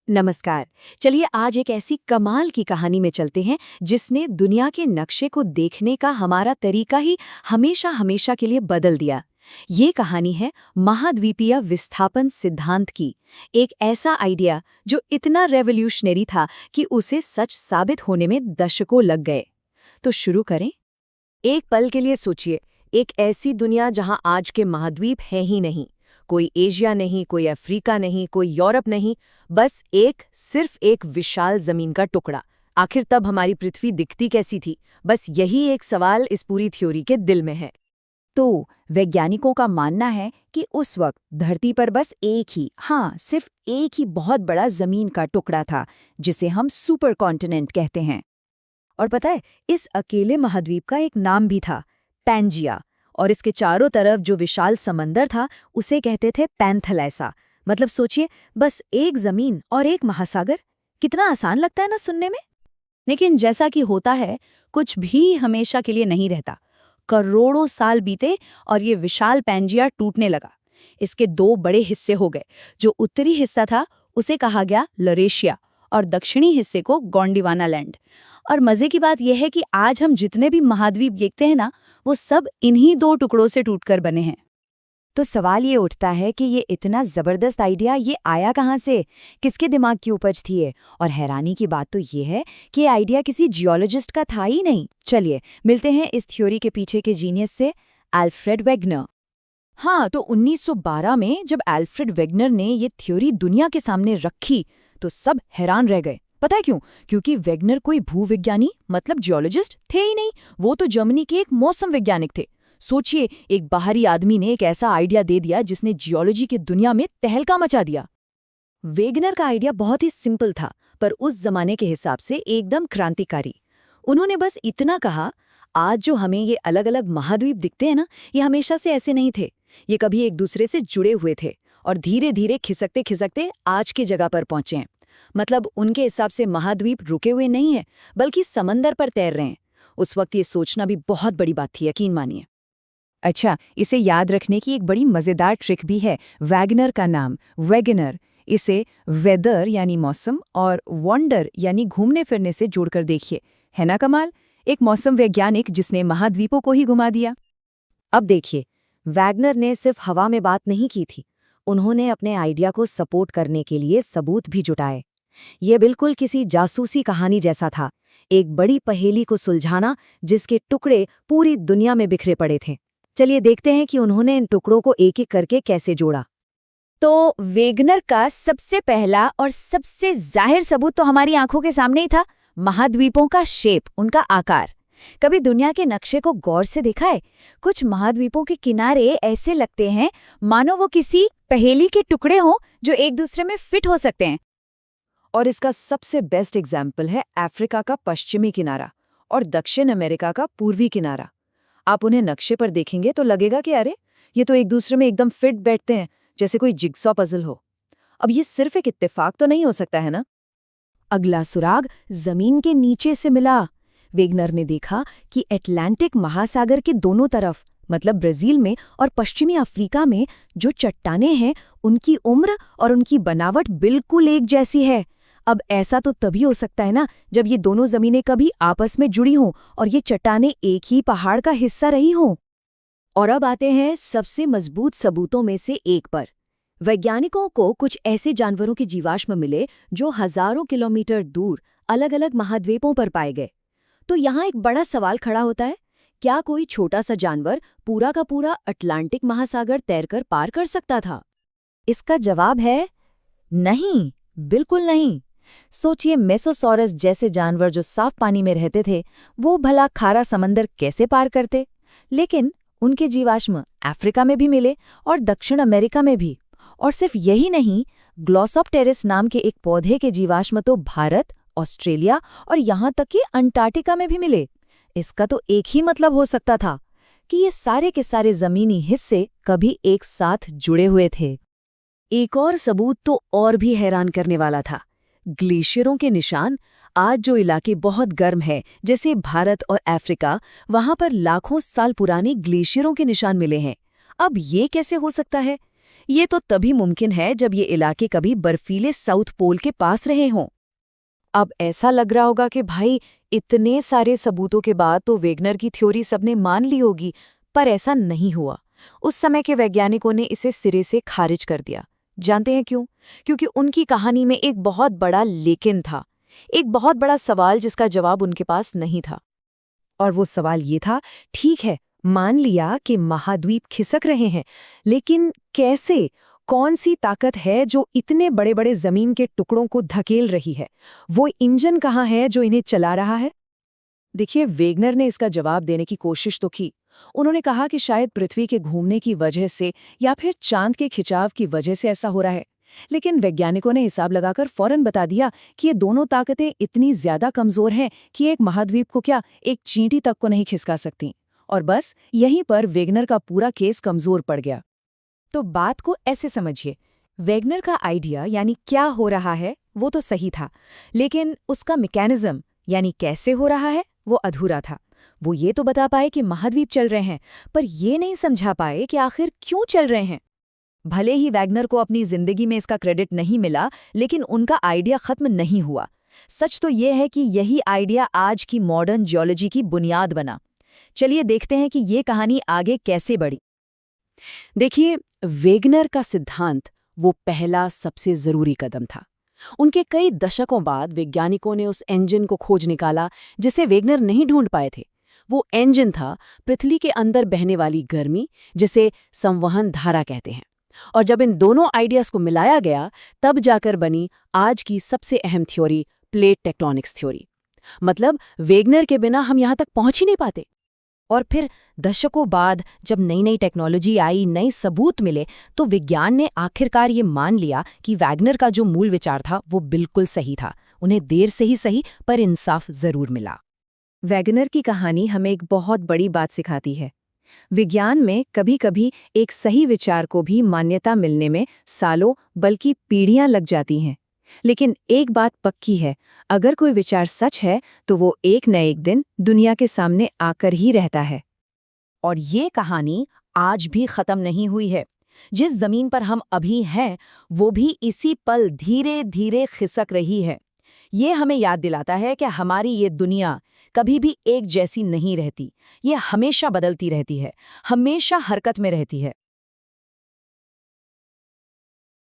नमस्कार। चलिए आज एक ऐसी कमाल की कहानी में चलते हैं जिसने दुनिया के नक्शे को देखने का हमारा तरीका ही हमेशा हमेशा के लिए बदल दिया। ये कहानी है महाद्वीपीय विस्थापन सिद्धांत की। एक ऐसा आइडिया जो इतना रेवोल्यूशनरी था कि उसे सच साबित होने में दशकों लग गए। तो शुरू करें। एक पल के लिए सोचिए, एक ऐसी दुनिया जहां आज के महाद्वीप हैं ही नहीं, कोई एशिया नहीं, कोई अफ्रीका नहीं, कोई यूरोप नहीं, बस सिर्फ एक विशाल जमीन का टुकड़ा। आखिर तब हमारी पृथ्वी दिखती कैसी थी? बस यही एक सवाल इस पूरी थ्योरी के दिल में है। तो वैज्ञानिकों का मानना है कि उस वक्त धरती पर बस सिर्फ एक ही बहुत बड़ा जमीन का टुकड़ा था, जिसे हम सुपर कॉन्टिनेंट कहते हैं। और पता है, इस अकेले महाद्वीप का एक नाम भी था, पैंजिया। और इसके चारों तरफ जो विशाल समंदर था, उसे कहते थे पैंथेलैसा। मतलब सोचिए, बस एक जमीन और एक महासागर। कितना आसान लगता है ना सुनने में। लेकिन जैसा कि होता है, कुछ भी हमेशा के लिए नहीं रहता। करोड़ों साल बीते और ये विशाल पैंजिया टूटने लगा। इसके दो बड़े हिस्से हो गए। जो उत्तरी हिस्सा था उसे कहा गया लरेशिया और दक्षिणी हिस्से को गोंडीवाना लैंड। और मजे की बात यह है कि आज हम जितने भी महाद्वीप देखते हैं ना, वो सब इन्हीं दो टुकड़ों से टूटकर बने हैं। तो सवाल ये उठता है कि ये इतना जबरदस्त आइडिया ये आया कहाँ से, किसके दिमाग की उपज थी ये? और हैरानी की बात तो ये है कि ये आइडिया किसी जियोलॉजिस्ट का था ही नहीं। चलिए मिलते हैं इस थ्योरी के पीछे के जीनियस से, अल्फ्रेड वेगनर। हाँ, तो 1912 में जब अल्फ्रेड वेगनर ने ये थ्योरी दुनिया के सामने रखी तो सब हैरान रह गए। पता है क्यों? क्योंकि वेगनर कोई भूविज्ञानी मतलब जियोलॉजिस्ट थे ही नहीं, वो तो जर्मनी के एक मौसम वैज्ञानिक थे। सोचिए, एक बाहरी आदमी ने एक ऐसा आइडिया दे दिया जिसने जियोलॉजी की दुनिया में तहलका मचा दिया। वेगनर का आइडिया बहुत ही सिंपल था, पर उस जमाने के हिसाब से एकदम क्रांतिकारी। उन्होंने बस इतना कहा, आज जो हमें ये अलग अलग महाद्वीप दिखते हैं ना, ये हमेशा से ऐसे नहीं थे। ये कभी एक दूसरे से जुड़े हुए थे और धीरे धीरे खिसकते खिसकते आज की जगह पर पहुंचे हैं। मतलब उनके हिसाब से महाद्वीप रुके हुए नहीं है, बल्कि समंदर पर तैर रहे हैं। उस वक्त ये सोचना भी बहुत बड़ी बात थी, यकीन मानिए। अच्छा, इसे याद रखने की एक बड़ी मज़ेदार ट्रिक भी है। वैगनर का नाम वेगनर, इसे वेदर यानी मौसम और वंडर यानी घूमने फिरने से जोड़कर देखिए। है ना कमाल? एक मौसम वैज्ञानिक जिसने महाद्वीपों को ही घुमा दिया। अब देखिए, वैगनर ने सिर्फ हवा में बात नहीं की थी, उन्होंने अपने आइडिया को सपोर्ट करने के लिए सबूत भी जुटाए। ये बिल्कुल किसी जासूसी कहानी जैसा था, एक बड़ी पहेली को सुलझाना जिसके टुकड़े पूरी दुनिया में बिखरे पड़े थे। चलिए देखते हैं कि उन्होंने इन टुकड़ों को एक एक करके कैसे जोड़ा। तो वेगनर का सबसे पहला और सबसे जाहिर सबूत तो हमारी आंखों के सामने ही था, महाद्वीपों का शेप, उनका आकार। कभी दुनिया के नक्शे को गौर से देखा है? कुछ महाद्वीपों के किनारे ऐसे लगते हैं मानो वो किसी पहेली के टुकड़े हों जो एक दूसरे में फिट हो सकते हैं। और इसका सबसे बेस्ट एग्जाम्पल है अफ्रीका का पश्चिमी किनारा और दक्षिण अमेरिका का पूर्वी किनारा। आप उन्हें नक्शे पर देखेंगे तो लगेगा कि अरे, ये तो एक दूसरे में एकदम फिट बैठते हैं, जैसे कोई जिगसॉ पजल हो। अब ये सिर्फ एक इत्तेफाक तो नहीं हो सकता है ना? अगला सुराग जमीन के नीचे से मिला। वेगनर ने देखा कि अटलांटिक महासागर के दोनों तरफ, मतलब ब्राजील में और पश्चिमी अफ्रीका में जो चट्टानें हैं, उनकी उम्र और उनकी बनावट बिल्कुल एक जैसी है। अब ऐसा तो तभी हो सकता है ना, जब ये दोनों जमीनें कभी आपस में जुड़ी हों और ये चट्टानें एक ही पहाड़ का हिस्सा रही हों। और अब आते हैं सबसे मजबूत सबूतों में से एक पर। वैज्ञानिकों को कुछ ऐसे जानवरों के जीवाश्म मिले जो हजारों किलोमीटर दूर अलग अलग महाद्वीपों पर पाए गए। तो यहाँ एक बड़ा सवाल खड़ा होता है, क्या कोई छोटा सा जानवर पूरा का पूरा अटलांटिक महासागर तैरकर पार कर सकता था? इसका जवाब है नहीं, बिल्कुल नहीं। सोचिए, मेसोसॉरस जैसे जानवर जो साफ पानी में रहते थे, वो भला खारा समंदर कैसे पार करते? लेकिन उनके जीवाश्म अफ्रीका में भी मिले और दक्षिण अमेरिका में भी। और सिर्फ यही नहीं, ग्लॉसोप्टेरिस नाम के एक पौधे के जीवाश्म तो भारत, ऑस्ट्रेलिया और यहाँ तक कि अंटार्कटिका में भी मिले। इसका तो एक ही मतलब हो सकता था कि ये सारे के सारे जमीनी हिस्से कभी एक साथ जुड़े हुए थे। एक और सबूत तो और भी हैरान करने वाला था, ग्लेशियरों के निशान। आज जो इलाके बहुत गर्म है, जैसे भारत और अफ्रीका, वहां पर लाखों साल पुराने ग्लेशियरों के निशान मिले हैं। अब ये कैसे हो सकता है? ये तो तभी मुमकिन है जब ये इलाके कभी बर्फीले साउथ पोल के पास रहे हों। अब ऐसा लग रहा होगा कि भाई इतने सारे सबूतों के बाद तो वेगनर की थ्योरी सबने मान ली होगी, पर ऐसा नहीं हुआ। उस समय के वैज्ञानिकों ने इसे सिरे से खारिज कर दिया। जानते हैं क्यों? क्योंकि उनकी कहानी में एक बहुत बड़ा लेकिन था, एक बहुत बड़ा सवाल जिसका जवाब उनके पास नहीं था। और वो सवाल ये था, ठीक है, मान लिया कि महाद्वीप खिसक रहे हैं, लेकिन कैसे? कौन सी ताकत है जो इतने बड़े बड़े जमीन के टुकड़ों को धकेल रही है? वो इंजन कहाँ है जो इन्हें चला रहा है? देखिए, वेगनर ने इसका जवाब देने की कोशिश तो की। उन्होंने कहा कि शायद पृथ्वी के घूमने की वजह से या फिर चांद के खिंचाव की वजह से ऐसा हो रहा है। लेकिन वैज्ञानिकों ने हिसाब लगाकर फौरन बता दिया कि ये दोनों ताकतें इतनी ज्यादा कमजोर हैं कि एक महाद्वीप को क्या, एक चींटी तक को नहीं खिसका सकती। और बस यहीं पर वेगनर का पूरा केस कमजोर पड़ गया। तो बात को ऐसे समझिए, वेगनर का आइडिया यानी क्या हो रहा है वो तो सही था, लेकिन उसका मैकेनिज्म यानी कैसे हो रहा है वो अधूरा था। वो ये तो बता पाए कि महाद्वीप चल रहे हैं, पर ये नहीं समझा पाए कि आखिर क्यों चल रहे हैं। भले ही वैगनर को अपनी जिंदगी में इसका क्रेडिट नहीं मिला, लेकिन उनका आइडिया खत्म नहीं हुआ। सच तो ये है कि यही आइडिया आज की मॉडर्न जियोलॉजी की बुनियाद बना। चलिए देखते हैं कि ये कहानी आगे कैसे बढ़ी। देखिए, वेगनर का सिद्धांत वो पहला सबसे जरूरी कदम था। उनके कई दशकों बाद वैज्ञानिकों ने उस इंजन को खोज निकाला जिसे वेगनर नहीं ढूंढ पाए थे। वो इंजन था पृथ्वी के अंदर बहने वाली गर्मी, जिसे संवहन धारा कहते हैं। और जब इन दोनों आइडियाज को मिलाया गया, तब जाकर बनी आज की सबसे अहम थ्योरी, प्लेट टेक्टोनिक्स थ्योरी। मतलब वेगनर के बिना हम यहाँ तक पहुंच ही नहीं पाते। और फिर दशकों बाद जब नई नई टेक्नोलॉजी आई, नए सबूत मिले, तो विज्ञान ने आखिरकार ये मान लिया कि वैगनर का जो मूल विचार था वो बिल्कुल सही था। उन्हें देर से ही सही, पर इंसाफ जरूर मिला। वैगनर की कहानी हमें एक बहुत बड़ी बात सिखाती है। विज्ञान में कभी-कभी एक सही विचार को भी मान्यता मिलने में सालों बल्कि पीढ़ियां लग जाती हैं। लेकिन एक बात पक्की है, अगर कोई विचार सच है तो वो एक न एक दिन दुनिया के सामने आकर ही रहता है। और ये कहानी आज भी खत्म नहीं हुई है। जिस जमीन पर हम अभी हैं, वो भी इसी पल धीरे धीरे खिसक रही है। ये हमें याद दिलाता है कि हमारी ये दुनिया कभी भी एक जैसी नहीं रहती। ये हमेशा बदलती रहती है, हमेशा हरकत में रहती है।